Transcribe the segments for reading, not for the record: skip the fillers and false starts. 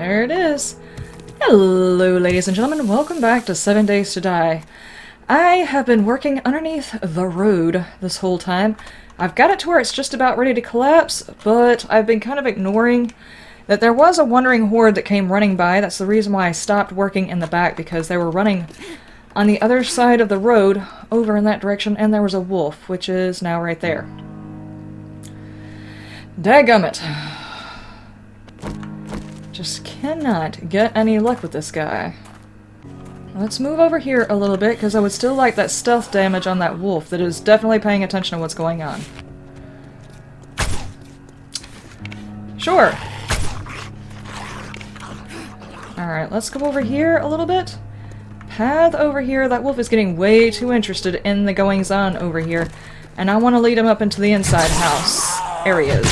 There it is. Hello, ladies and gentlemen. Welcome back to 7 Days to Die. I have been working underneath the road this whole time. I've got it to where it's just about ready to collapse, but I've been kind of ignoring that there was a wandering horde that came running by. That's the reason why I stopped working in the back, because they were running on the other side of the road over in that direction, and there was a wolf, which is now right there. Dadgummit. Just cannot get any luck with this guy. Let's move over here a little bit, because I would still like that stealth damage on that wolf that is definitely paying attention to what's going on. Sure. Alright, let's go over here a little bit. Path over here. That wolf is getting way too interested in the goings-on over here, and I want to lead him up into the inside house areas.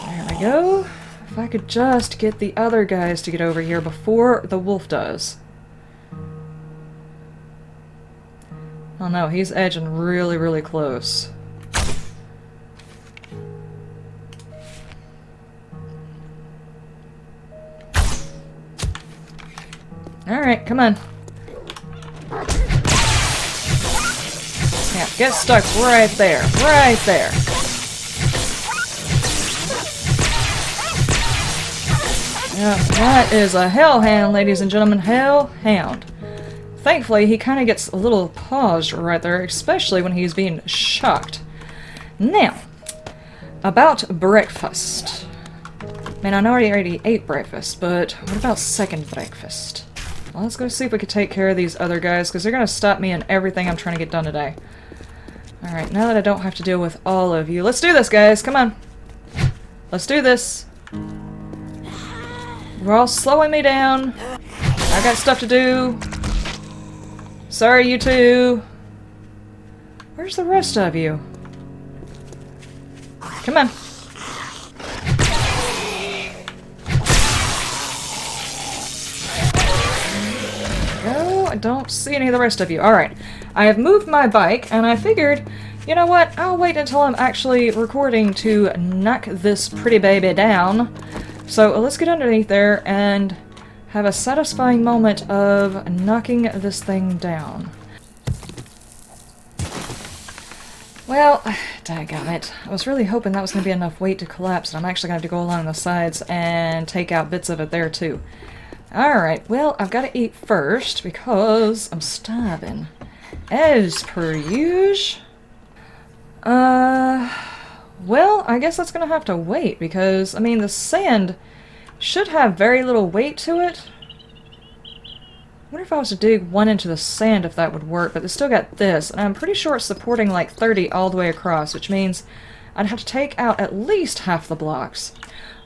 There we go. If I could just get the other guys to get over here before the wolf does. Oh no, he's edging really, really close. Alright, come on. Yeah, get stuck right there. Right there. Yeah, that is a hellhound, ladies and gentlemen. Hellhound. Thankfully, he kind of gets a little paused right there, especially when he's being shocked. Now, about breakfast. Man, I know I already ate breakfast, but what about second breakfast? Well, let's go see if we can take care of these other guys, because they're going to stop me in everything I'm trying to get done today. Alright, now that I don't have to deal with all of you, let's do this, guys! Come on! Let's do this! You're all slowing me down. I got stuff to do. Sorry, you two. Where's the rest of you? Come on. No, I don't see any of the rest of you. Alright. I have moved my bike, and I figured, you know what? I'll wait until I'm actually recording to knock this pretty baby down. So let's get underneath there and have a satisfying moment of knocking this thing down. Well, dadgummit. I was really hoping that was going to be enough weight to collapse, and I'm actually going to have to go along the sides and take out bits of it there too. Alright, well, I've got to eat first because I'm starving. As per usual. Well, I guess that's going to have to wait, because, I mean, the sand should have very little weight to it. I wonder if I was to dig one into the sand if that would work, but it's still got this, and I'm pretty sure it's supporting like 30 all the way across, which means I'd have to take out at least half the blocks.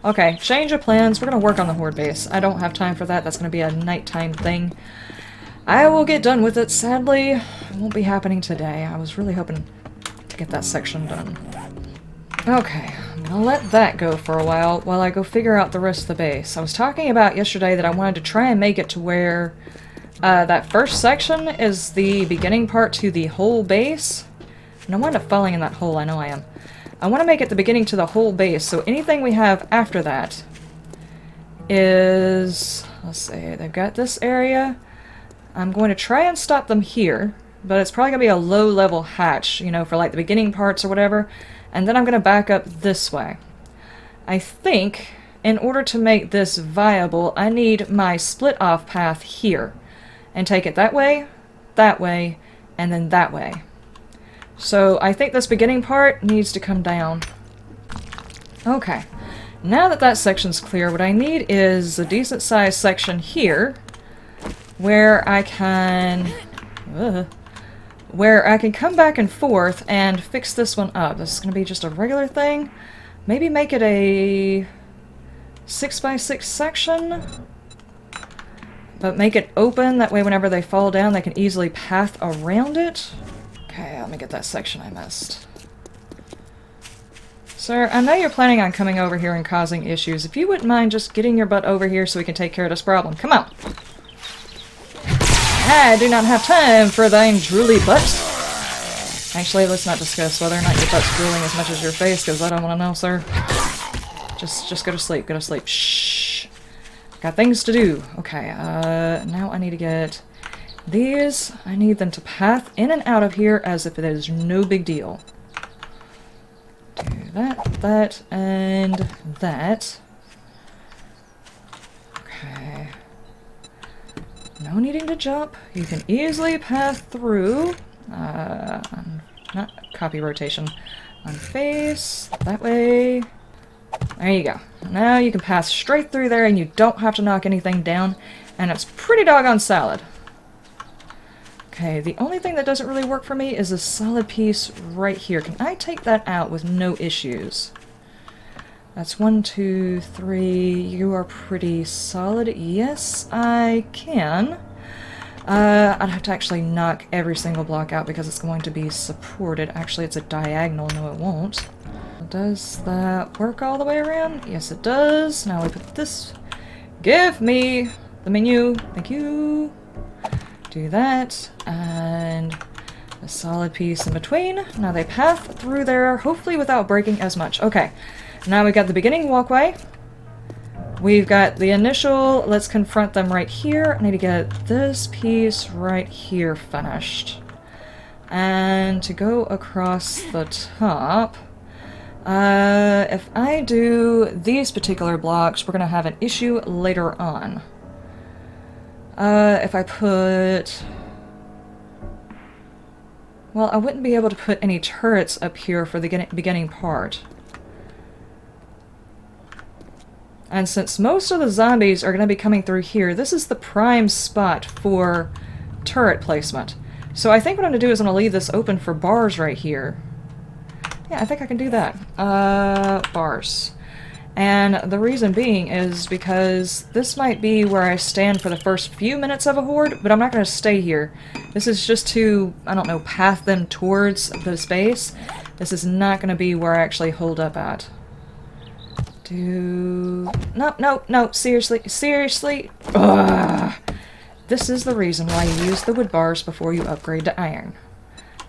Okay, change of plans. We're going to work on the horde base. I don't have time for that. That's going to be a nighttime thing. I will get done with it. Sadly, it won't be happening today. I was really hoping to get that section done. Okay, I'm gonna let that go for a while I go figure out the rest of the base. I was talking about yesterday that I wanted to try and make it to where that first section is the beginning part to the whole base. And I wind up falling in that hole, I know I am. I want to make it the beginning to the whole base, so anything we have after that is... let's see, they've got this area. I'm going to try and stop them here, but it's probably going to be a low-level hatch, you know, for like the beginning parts or whatever. And then I'm going to back up this way. I think, in order to make this viable, I need my split-off path here. And take it that way, and then that way. So I think this beginning part needs to come down. Okay. Now that that section's clear, what I need is a decent-sized section here, where I can... where I can come back and forth and fix this one up. This is going to be just a regular thing. Maybe make it a 6x6 section, but make it open. That way whenever they fall down, they can easily path around it. Okay, let me get that section I missed. Sir, I know you're planning on coming over here and causing issues. If you wouldn't mind just getting your butt over here so we can take care of this problem. Come on! I do not have time for thine drooly butt. Actually, let's not discuss whether or not your butt's drooling as much as your face, because I don't want to know, sir. Just go to sleep. Go to sleep. Shh. Got things to do. Okay, now I need to get these. I need them to path in and out of here as if it is no big deal. Do that, that, and that. Okay. No needing to jump. You can easily path through. Not copy rotation. Unface. That way. There you go. Now you can pass straight through there and you don't have to knock anything down. And it's pretty doggone solid. Okay, the only thing that doesn't really work for me is a solid piece right here. Can I take that out with no issues? That's 1, 2, 3. You are pretty solid. Yes, I can. I'd have to actually knock every single block out because it's going to be supported. Actually, it's a diagonal. No, it won't. Does that work all the way around? Yes, it does. Now we put this... Give me the menu. Thank you. Do that. And a solid piece in between. Now they path through there, hopefully without breaking as much. Okay. Now we've got the beginning walkway. We've got the initial, let's confront them right here. I need to get this piece right here finished. And to go across the top, if I do these particular blocks, we're going to have an issue later on. If I put... Well, I wouldn't be able to put any turrets up here for the beginning part. And since most of the zombies are going to be coming through here, this is the prime spot for turret placement. So I think what I'm going to do is I'm going to leave this open for bars right here. Yeah, I think I can do that. Bars. And the reason being is because this might be where I stand for the first few minutes of a horde, but I'm not going to stay here. This is just to, I don't know, path them towards the space. This is not going to be where I actually hold up at. No, no, no, seriously, seriously. Ugh. This is the reason why you use the wood bars before you upgrade to iron.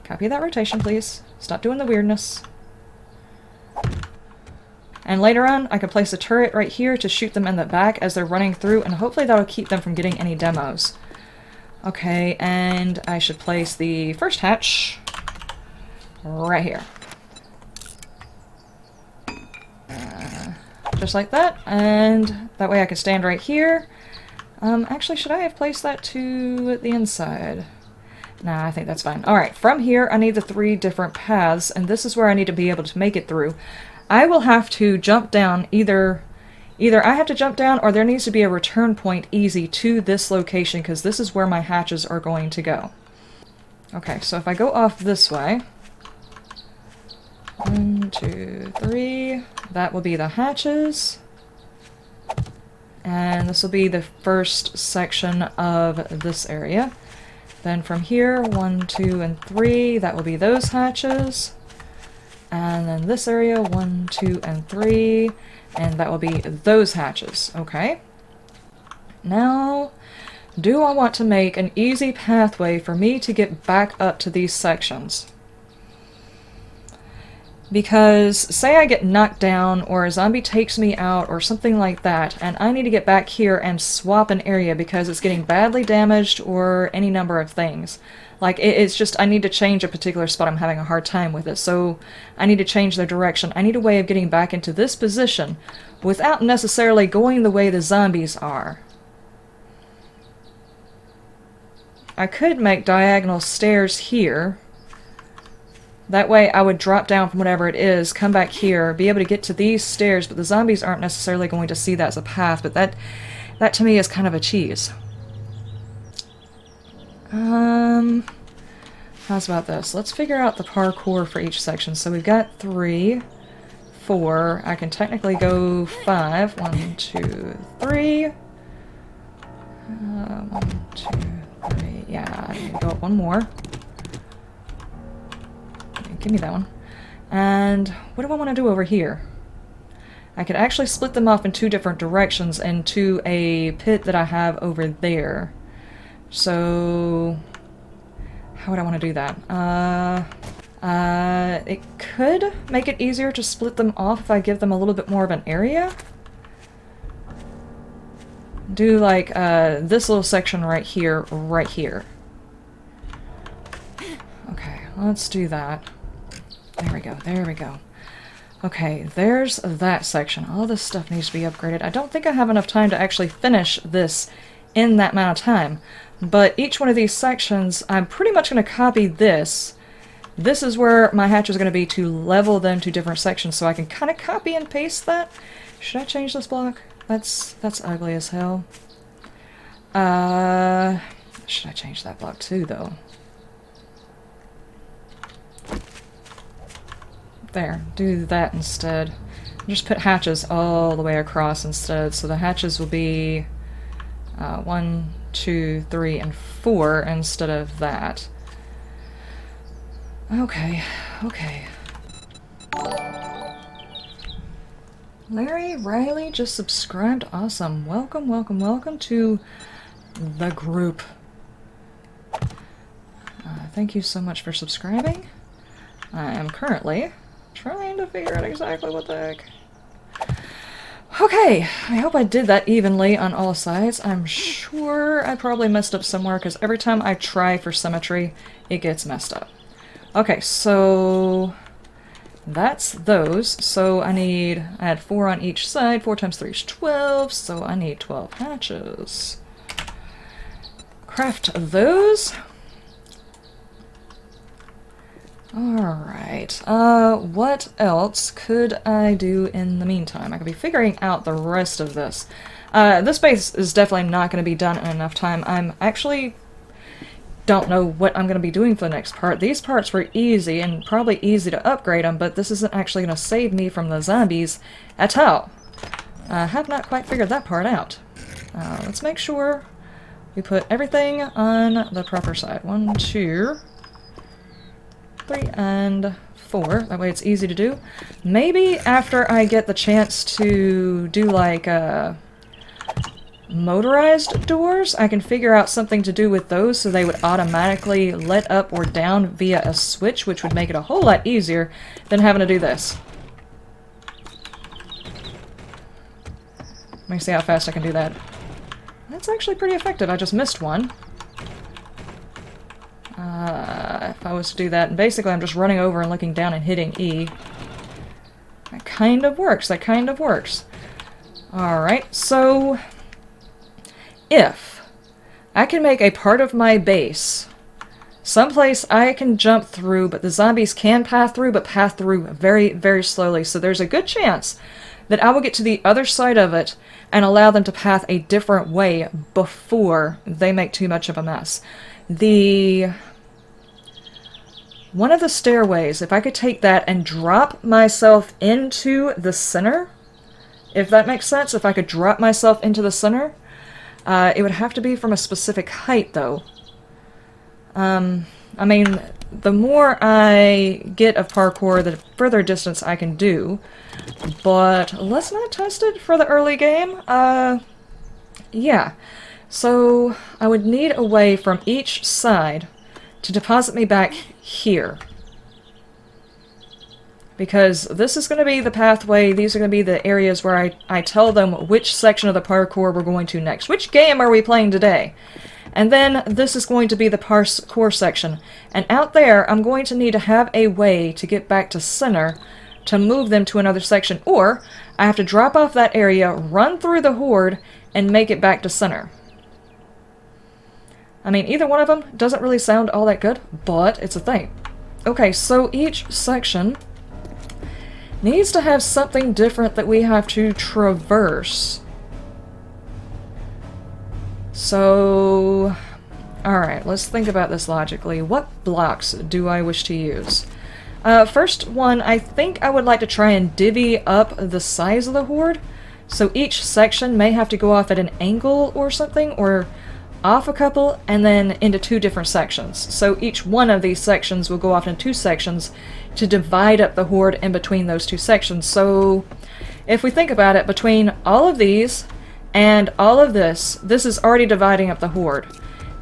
Copy that rotation, please. Stop doing the weirdness. And later on, I can place a turret right here to shoot them in the back as they're running through, and hopefully that'll keep them from getting any demos. Okay, and I should place the first hatch right here. Just like that, and that way I can stand right here. Actually, should I have placed that to the inside? Nah, I think that's fine. Alright, from here I need the 3 different paths, and this is where I need to be able to make it through. I will have to jump down, either I have to jump down or there needs to be a return point easy to this location, because this is where my hatches are going to go. Okay, so if I go off this way... 1, 2, 3. That will be the hatches. And this will be the first section of this area. Then from here, 1, 2, and 3, that will be those hatches. And then this area, 1, 2, and 3, and that will be those hatches. Okay. Now, do I want to make an easy pathway for me to get back up to these sections? Because, say I get knocked down, or a zombie takes me out, or something like that, and I need to get back here and swap an area because it's getting badly damaged, or any number of things. Like, it's just, I need to change a particular spot, I'm having a hard time with it, so I need to change the direction. I need a way of getting back into this position without necessarily going the way the zombies are. I could make diagonal stairs here. That way I would drop down from whatever it is, come back here, be able to get to these stairs, but the zombies aren't necessarily going to see that as a path, but that to me is kind of a cheese. How's about this? Let's figure out the parkour for each section. So we've got 3, 4, I can technically go 5. 1, 2, 3. 1, 2, 3. Yeah, I can go up one more. Give me that one. And what do I want to do over here? I could actually split them off in 2 different directions into a pit that I have over there. So how would I want to do that? It could make it easier to split them off if I give them a little bit more of an area. do like this little section right here, right here. Okay, let's do that. There we go, there we go. Okay, there's that section. All this stuff needs to be upgraded. I don't think I have enough time to actually finish this in that amount of time. But each one of these sections, I'm pretty much going to copy this. This is where my hatch is going to be to level them to different sections, so I can kind of copy and paste that. Should I change this block? That's ugly as hell. Should I change that block too, though? There, do that instead. Just put hatches all the way across instead, so the hatches will be 1, 2, 3, and 4 instead of that. Okay, okay. Larry Riley just subscribed. Awesome. Welcome, welcome, welcome to the group. Thank you so much for subscribing. I am currently trying to figure out exactly what the heck. Okay, I hope I did that evenly on all sides. I'm sure I probably messed up somewhere, because every time I try for symmetry, it gets messed up. Okay, so that's those. So I had 4 on each side. 4 times 3 is 12, so I need 12 hatches. Craft those. Alright, what else could I do in the meantime? I could be figuring out the rest of this. This base is definitely not going to be done in enough time. I'm actually don't know what I'm going to be doing for the next part. These parts were easy and probably easy to upgrade them, but this isn't actually going to save me from the zombies at all. I have not quite figured that part out. Let's make sure we put everything on the proper side. 1, 2... 3 and 4. That way it's easy to do. Maybe after I get the chance to do like motorized doors, I can figure out something to do with those so they would automatically let up or down via a switch, which would make it a whole lot easier than having to do this. Let me see how fast I can do that. That's actually pretty effective. I just missed one. If I was to do that, and basically I'm just running over and looking down and hitting E. That kind of works, that kind of works. Alright, so if I can make a part of my base someplace I can jump through, but the zombies can pass through, but pass through very, very slowly, so there's a good chance that I will get to the other side of it and allow them to path a different way before they make too much of a mess. One of the stairways, if I could take that and drop myself into the center, if that makes sense, if I could drop myself into the center, it would have to be from a specific height, though. I mean, the more I get of parkour, the further distance I can do, but let's not test it for the early game. Yeah. So I would need a way from each side to deposit me back here. Because this is going to be the pathway, these are going to be the areas where I tell them which section of the parkour we're going to next. Which game are we playing today? And then this is going to be the parkour section. And out there, I'm going to need to have a way to get back to center to move them to another section. Or I have to drop off that area, run through the horde, and make it back to center. I mean, either one of them doesn't really sound all that good, but it's a thing. Okay, so each section needs to have something different that we have to traverse. So, alright, let's think about this logically. What blocks do I wish to use? First one, I think I would like to try and divvy up the size of the horde. So each section may have to go off at an angle or something, or off a couple, and then into 2 different sections. So each one of these sections will go off in 2 sections to divide up the horde in between those 2 sections. So if we think about it, between all of these and all of this, this is already dividing up the horde.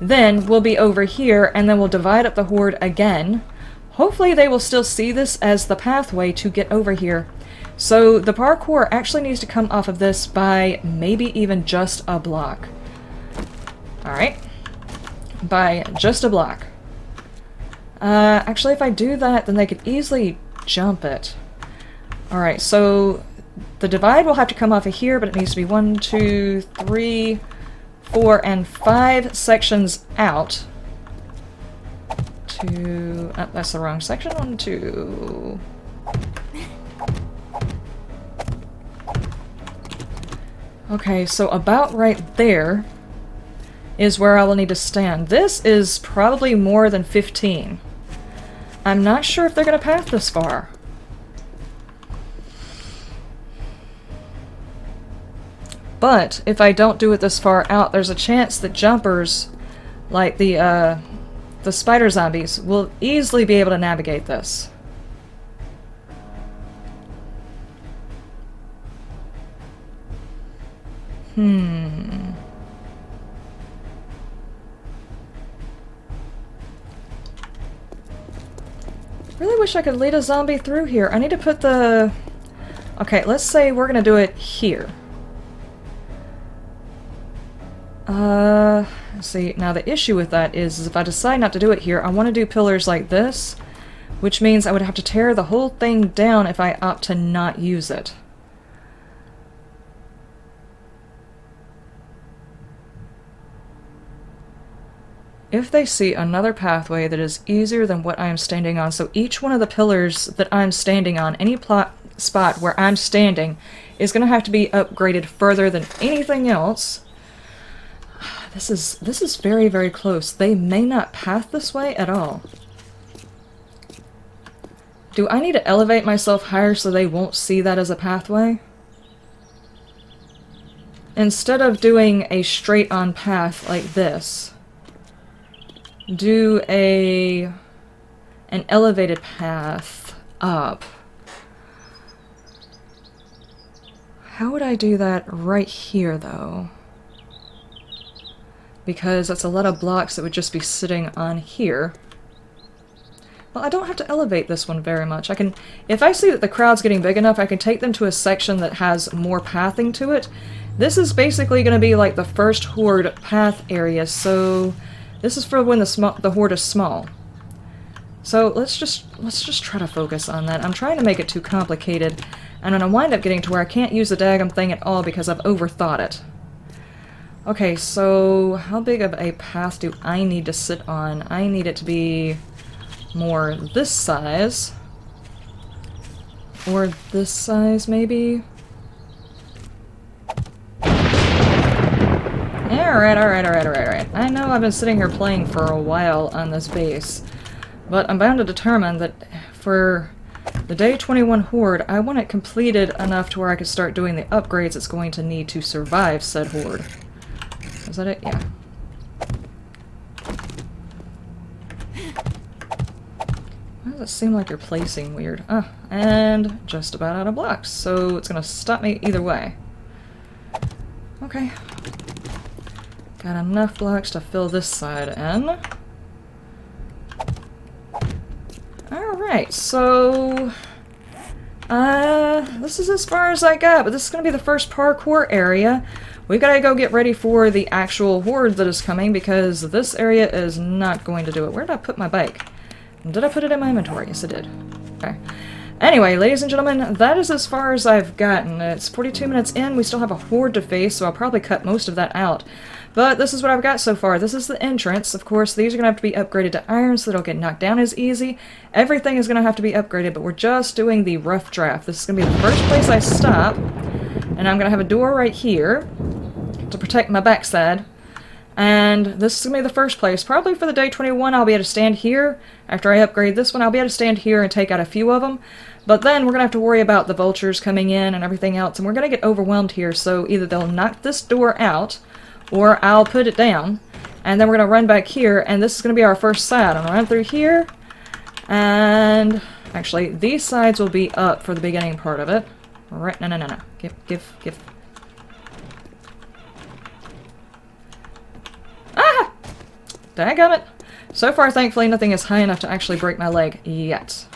Then we'll be over here, and then we'll divide up the horde again. Hopefully they will still see this as the pathway to get over here. So the parkour actually needs to come off of this by maybe even just a block. Alright. By just a block. Actually, if I do that, then they could easily jump it. Alright, so the divide will have to come off of here, but it needs to be 1, 2, 3, 4, and 5 sections out. Oh, that's the wrong section. 1, 2. Okay, so about right there is where I will need to stand. This is probably more than 15. I'm not sure if they're going to path this far. But if I don't do it this far out, there's a chance that jumpers, like the spider zombies, will easily be able to navigate this. Really wish I could lead a zombie through here. I need to put the... Okay, let's say we're gonna do it here. Let's see, now the issue with that is if I decide not to do it here, I want to do pillars like this, which means I would have to tear the whole thing down if I opt to not use it. If they see another pathway that is easier than what I am standing on, so each one of the pillars that I'm standing on, any spot where I'm standing, is going to have to be upgraded further than anything else. This is very, very close. They may not path this way at all. Do I need to elevate myself higher so they won't see that as a pathway? Instead of doing a straight-on path like this, do an elevated path up. How would I do that right here, though? Because that's a lot of blocks that would just be sitting on here. Well, I don't have to elevate this one very much. I can, if I see that the crowd's getting big enough, I can take them to a section that has more pathing to it. This is basically going to be like the first Horde path area, so this is for when the Horde is small. So let's just try to focus on that. I'm trying to make it too complicated, and I'm going to wind up getting to where I can't use the daggum thing at all because I've overthought it. Okay, so how big of a path do I need to sit on? I need it to be more this size. Or this size, maybe? Alright. I know I've been sitting here playing for a while on this base, but I'm bound to determine that for the Day 21 Horde, I want it completed enough to where I can start doing the upgrades it's going to need to survive said Horde. Is that it? Yeah. Why does it seem like you're placing weird? And just about out of blocks, so it's gonna stop me either way. Okay. Got enough blocks to fill this side in. Alright, so... this is as far as I got, but this is gonna be the first parkour area. We gotta go get ready for the actual Horde that is coming, because this area is not going to do it. Where did I put my bike? Did I put it in my inventory? Yes, I did. Okay. Anyway, ladies and gentlemen, that is as far as I've gotten. It's 42 minutes in. We still have a Horde to face, so I'll probably cut most of that out. But this is what I've got so far. This is the entrance. Of course, these are going to have to be upgraded to iron so they don't get knocked down as easy. Everything is going to have to be upgraded, but we're just doing the rough draft. This is going to be the first place I stop, and I'm going to have a door right here to protect my backside. And this is going to be the first place. Probably for the Day 21, I'll be able to stand here. After I upgrade this one, I'll be able to stand here and take out a few of them. But then we're going to have to worry about the vultures coming in and everything else, and we're going to get overwhelmed here. So either they'll knock this door out, or I'll put it down, and then we're going to run back here, and this is going to be our first side. I'm going to run through here, and actually, these sides will be up for the beginning part of it. Right, no. Give. Ah! Dadgummit! So far, thankfully, nothing is high enough to actually break my leg yet.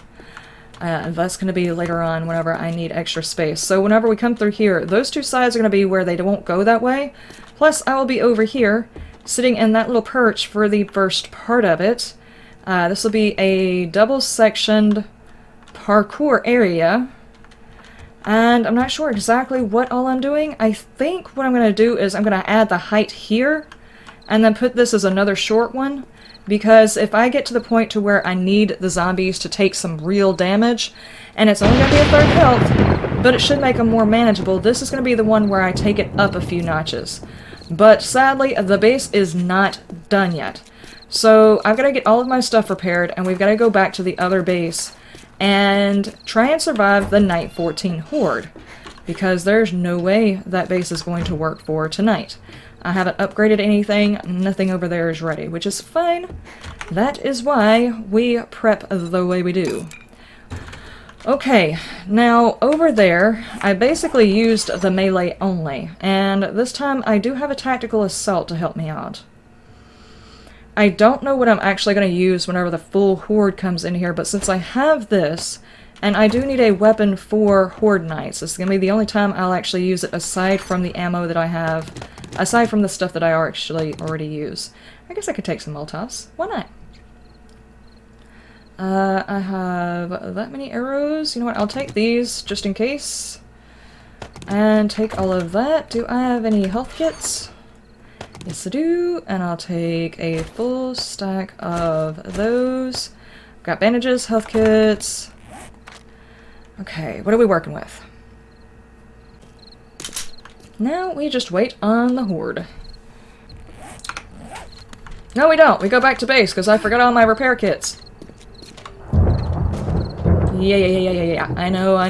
That's going to be later on whenever I need extra space. So whenever we come through here, those two sides are going to be where they won't go that way. Plus, I will be over here, sitting in that little perch for the first part of it. This will be a double-sectioned parkour area. And I'm not sure exactly what all I'm doing. I think what I'm going to do is I'm going to add the height here, and then put this as another short one. Because if I get to the point to where I need the zombies to take some real damage, and it's only going to be a third health, but it should make them more manageable, this is going to be the one where I take it up a few notches. But sadly, the base is not done yet. So I've got to get all of my stuff repaired, and we've got to go back to the other base and try and survive the Night 14 Horde. Because there's no way that base is going to work for tonight. I haven't upgraded anything, nothing over there is ready, which is fine. That is why we prep the way we do. Okay, now over there, I basically used the melee only, and this time I do have a tactical assault to help me out. I don't know what I'm actually going to use whenever the full horde comes in here, but since I have this, and I do need a weapon for Horde Nights, this is going to be the only time I'll actually use it aside from the ammo that I have. Aside from the stuff that I actually already use. I guess I could take some Molotovs. Why not? I have that many arrows. You know what? I'll take these just in case. And take all of that. Do I have any health kits? Yes, I do. And I'll take a full stack of those. Got bandages, health kits. Okay, what are we working with? Now we just wait on the horde. No, we don't. We go back to base because I forgot all my repair kits. Yeah. I know. I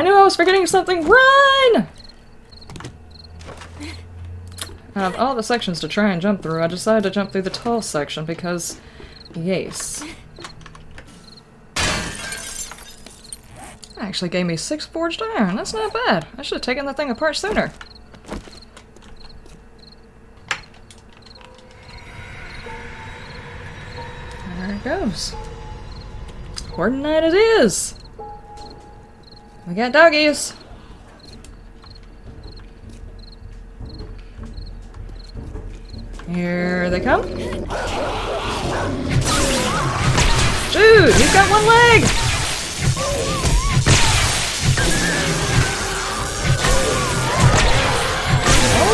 knew I was forgetting something. Run! Out of all the sections to try and jump through, I decided to jump through the tall section because, yes. Actually gave me 6 forged iron. That's not bad. I should have taken that thing apart sooner. There it goes. Horde Night it is! We got doggies! Here they come. Dude, he's got one leg!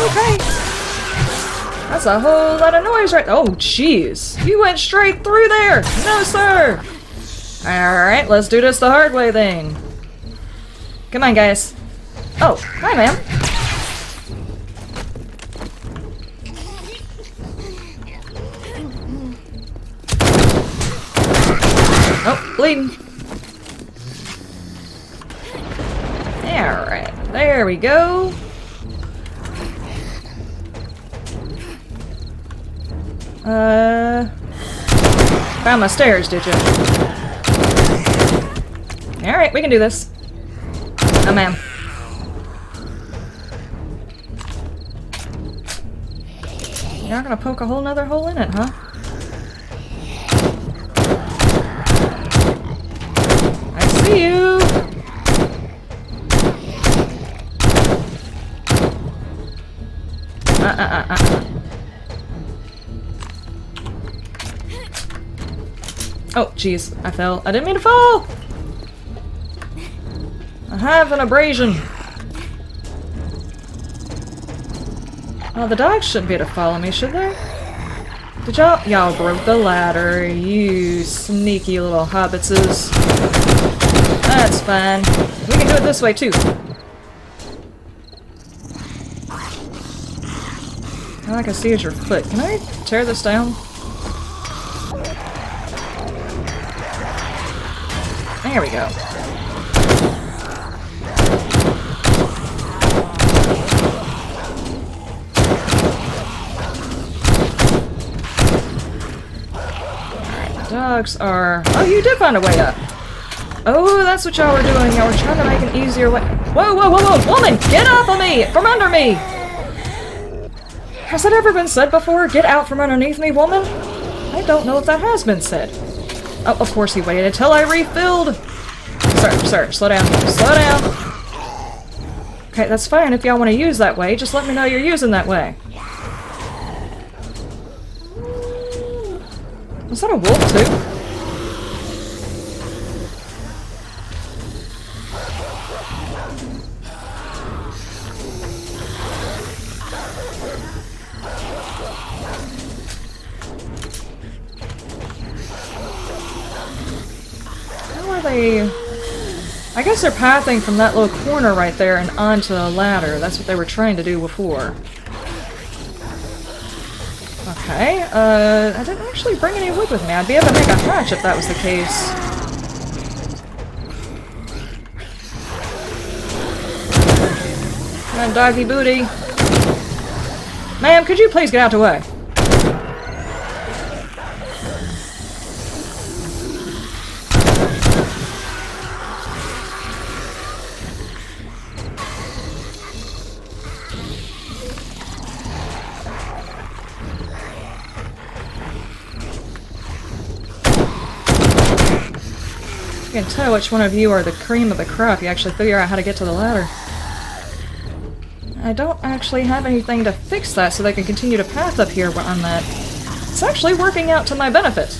Okay. That's a whole lot of noise right— oh, jeez. You went straight through there! No, sir! Alright, let's do this the hard way then. Come on, guys. Oh, hi, ma'am. Oh, bleeding. Alright, there we go. Found my stairs, did you? Alright, we can do this. Oh, ma'am. You're not gonna poke a whole nother hole in it, huh? I see you! Oh, jeez, I fell. I didn't mean to fall! I have an abrasion. Oh, the dogs shouldn't be able to follow me, should they? Did y'all— y'all broke the ladder, you sneaky little hobbitses. That's fine. We can do it this way, too. All I can see is your foot. Can I tear this down? There we go. Alright, the dogs are— oh, you did find a way up! Oh, that's what y'all were doing. Y'all were trying to make an easier way— whoa, whoa, whoa, whoa! Woman! Get off of me! From under me! Has that ever been said before? Get out from underneath me, woman? I don't know if that has been said. Oh, of course he waited until I refilled! Sir, slow down. Slow down! Okay, that's fine if y'all want to use that way. Just let me know you're using that way. Was that a wolf, too? I guess they're pathing from that little corner right there and onto the ladder. That's what they were trying to do before. Okay, I didn't actually bring any wood with me. I'd be able to make a hatch if that was the case. Come on, doggy booty. Ma'am, could you please get out the way? I can tell which one of you are the cream of the crop. You actually figure out how to get to the ladder. I don't actually have anything to fix that so they can continue to path up here on that. It's actually working out to my benefit.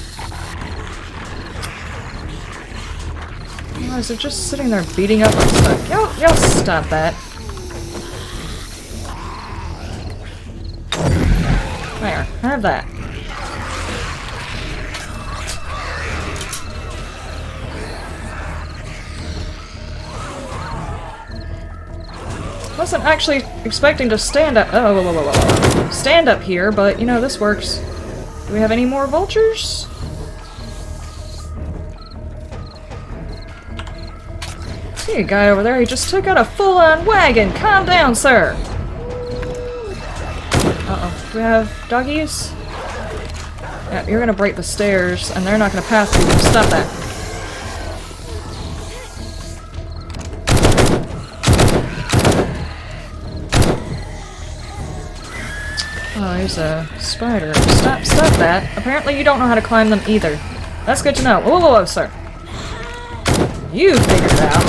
Otherwise, they're just sitting there beating up on stuff. Y'all stop that. There, have that. Wasn't actually expecting to stand up. Stand up here, but you know, this works. Do we have any more vultures? See a guy over there, he just took out a full-on wagon. Calm down, sir. Uh-oh. Do we have doggies? Yeah, you're gonna break the stairs, and they're not gonna pass through them. Stop that. Oh, there's a spider. Stop that. Apparently you don't know how to climb them either. That's good to know. Whoa, sir. You figured it out.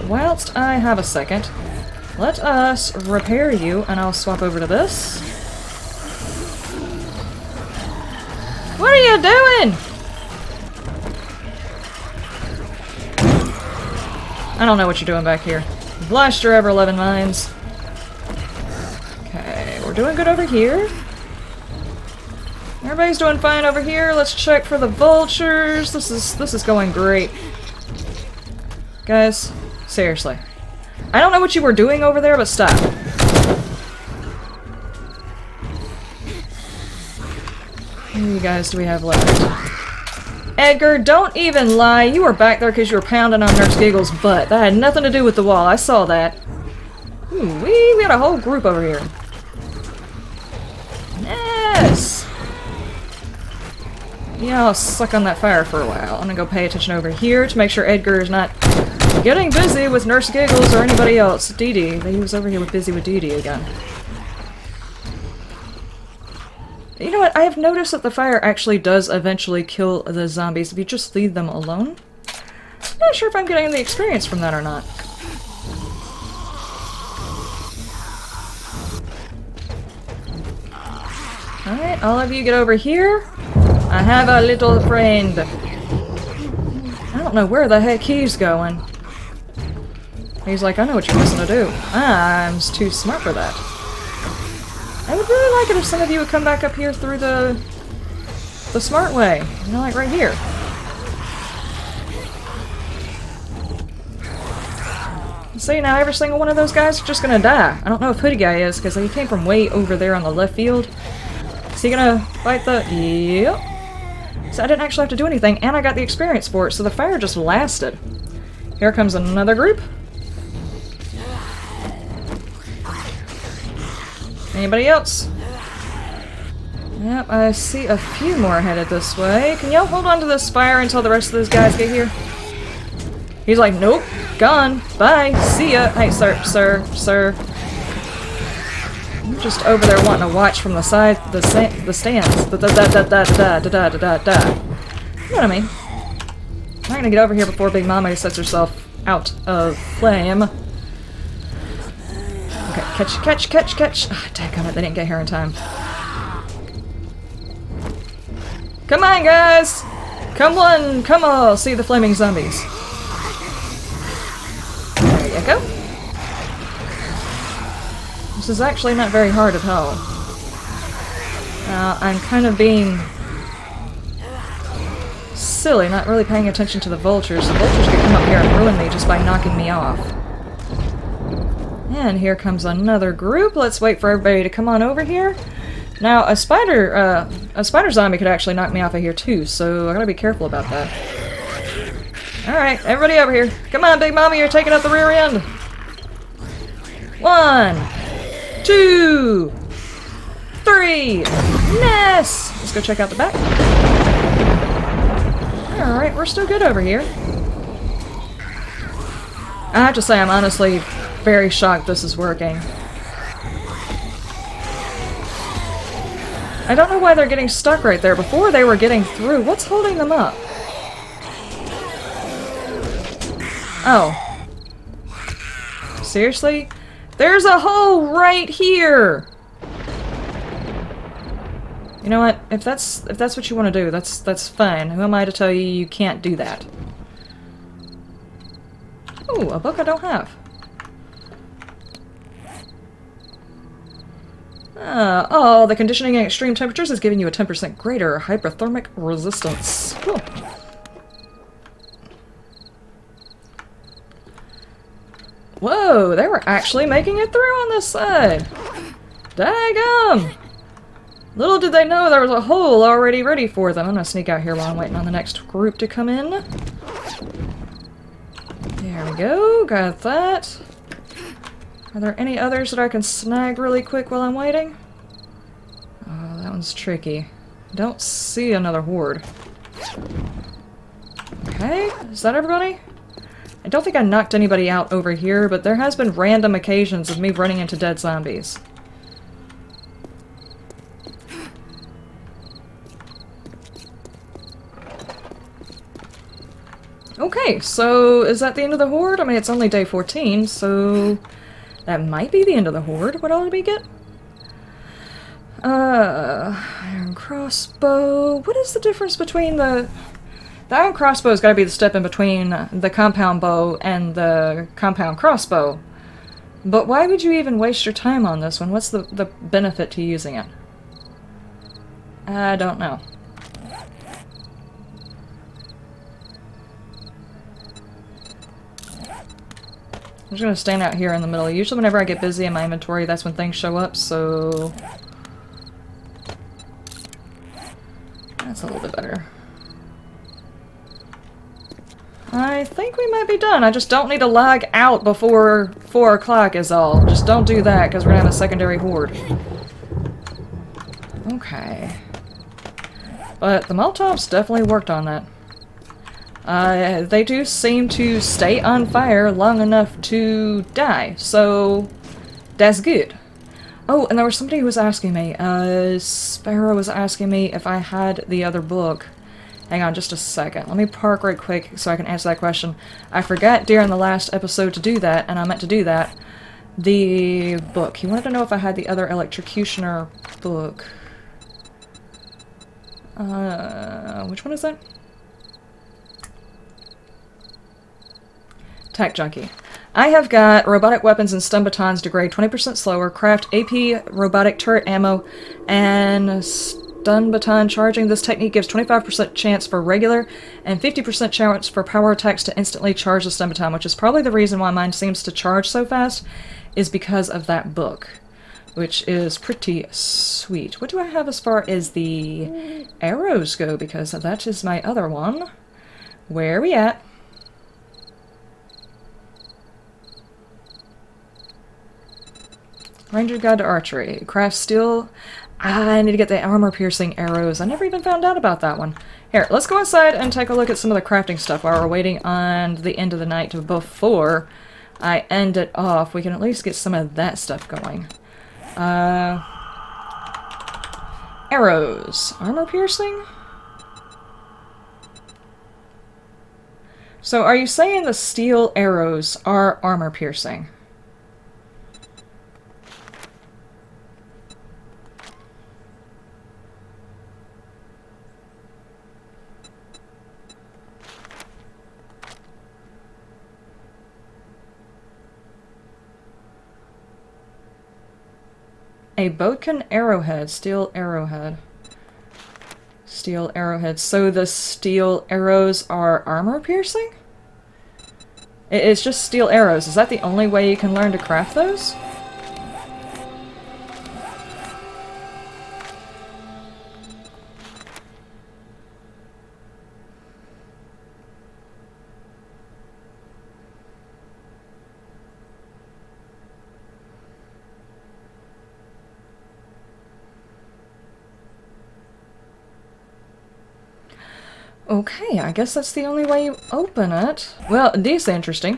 Whilst I have a second, let us repair you, and I'll swap over to this. What are you doing? I don't know what you're doing back here. Blast your ever-loving minds. Okay, we're doing good over here. Everybody's doing fine over here. Let's check for the vultures. This is going great. Guys, seriously. I don't know what you were doing over there, but stop. How many guys do we have left? Edgar, don't even lie. You were back there because you were pounding on Nurse Giggle's butt. That had nothing to do with the wall. I saw that. Ooh, we got a whole group over here. Yes! Yeah, I'll suck on that fire for a while. I'm gonna go pay attention over here to make sure Edgar is not getting busy with Nurse Giggles or anybody else. Dee Dee. He was over here busy with Dee Dee again. You know what? I have noticed that the fire actually does eventually kill the zombies if you just leave them alone. I'm not sure if I'm getting the experience from that or not. Alright, all of you get over here. I have a little friend. I don't know where the heck he's going. He's like, I know what you're listening to do. I'm too smart for that. I would really like it if some of you would come back up here through the smart way. You know, like right here. See, now every single one of those guys are just gonna die. I don't know if Hoodie Guy is, because he came from way over there on the left field. Is he gonna fight the... Yep. So I didn't actually have to do anything, and I got the experience for it, so the fire just lasted. Here comes another group. Anybody else? Yep, I see a few more headed this way. Can y'all hold on to this fire until the rest of those guys get here? He's like, nope, gone, bye, see ya. Hey, sir. I'm just over there wanting to watch from the side, the stands. You know what I mean? I'm not gonna get over here before Big Mama sets herself out of flame. Okay, catch. Ah, dadgummit, they didn't get here in time. Come on, guys! Come on, see the flaming zombies. There you go. This is actually not very hard at all. I'm kind of being silly, not really paying attention to the vultures. The vultures could come up here and ruin me just by knocking me off. And here comes another group. Let's wait for everybody to come on over here. Now, a spider zombie could actually knock me off of here too, so I gotta be careful about that. Alright, everybody over here. Come on, Big Mama, you're taking up the rear end. 1, 2, 3. Nest! Let's go check out the back. Alright, we're still good over here. I have to say, I'm honestly very shocked this is working. I don't know why they're getting stuck right there. Before they were getting through. What's holding them up? Oh. Seriously? There's a hole right here! You know what? If that's what you want to do, that's fine. Who am I to tell you you can't do that? Ooh, a book I don't have. Oh, the conditioning at extreme temperatures is giving you a 10% greater hyperthermic resistance. Cool. Whoa, they were actually making it through on this side. Daggum! Little did they know there was a hole already ready for them. I'm gonna sneak out here while I'm waiting on the next group to come in. There we go, got that. Are there any others that I can snag really quick while I'm waiting? Oh, that one's tricky. Don't see another horde. Okay, is that everybody? I don't think I knocked anybody out over here, but there has been random occasions of me running into dead zombies. Okay, so is that the end of the horde? I mean, it's only day 14, so that might be the end of the horde. What else did we get? Iron crossbow. What is the difference between the iron crossbow's got to be the step in between the compound bow and the compound crossbow. But why would you even waste your time on this one? What's the benefit to using it? I don't know. I'm just gonna stand out here in the middle. Usually whenever I get busy in my inventory, that's when things show up, so that's a little bit better. I think we might be done. I just don't need to log out before 4 o'clock is all. Just don't do that, because we're gonna have a secondary horde. Okay. But the Molotovs definitely worked on that. They do seem to stay on fire long enough to die, so that's good. Oh, and there was somebody who was asking me, Sparrow was asking me if I had the other book. Hang on just a second. Let me park right quick so I can answer that question. I forgot during the last episode to do that, and I meant to do that. The book. He wanted to know if I had the other electrocutioner book. Which one is that? Tech Junkie. I have got robotic weapons and stun batons degrade 20% slower, craft AP robotic turret ammo, and stun baton charging. This technique gives 25% chance for regular and 50% chance for power attacks to instantly charge the stun baton, which is probably the reason why mine seems to charge so fast, is because of that book, which is pretty sweet. What do I have as far as the arrows go? Because that is my other one. Where are we at? Ranger Guide to Archery. Craft steel. I need to get the armor-piercing arrows. I never even found out about that one. Here, let's go inside and take a look at some of the crafting stuff while we're waiting on the end of the night before I end it off. We can at least get some of that stuff going. Arrows. Armor piercing? So are you saying the steel arrows are armor piercing? A Bodkin arrowhead. Steel arrowhead. Steel arrowhead. So the steel arrows are armor piercing? It's just steel arrows. Is that the only way you can learn to craft those? Okay, I guess that's the only way you open it. Well, this is interesting.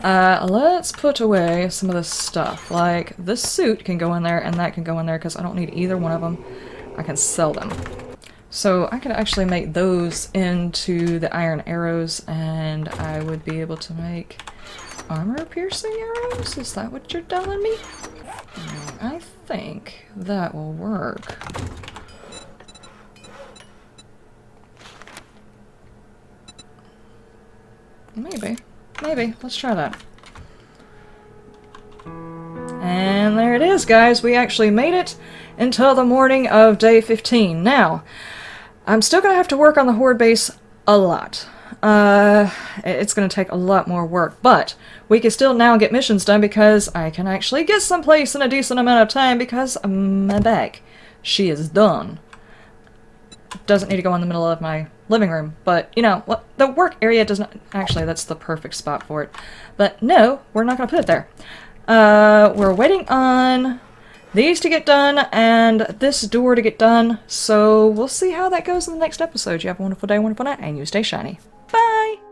Let's put away some of this stuff. Like, this suit can go in there, and that can go in there, because I don't need either one of them. I can sell them. So I could actually make those into the iron arrows, and I would be able to make armor-piercing arrows? Is that what you're telling me? I think that will work. Maybe. Maybe. Let's try that. And there it is, guys. We actually made it until the morning of day 15. Now, I'm still going to have to work on the Horde base a lot. It's going to take a lot more work, but we can still now get missions done because I can actually get someplace in a decent amount of time because my bag, she is done. Doesn't need to go in the middle of my living room, but you know what, the work area does not actually, that's the perfect spot for it, but no, we're not going to put it there. We're waiting on these to get done and this door to get done, so we'll see how that goes in the next episode. You have a wonderful day, wonderful night, and you stay shiny. Bye!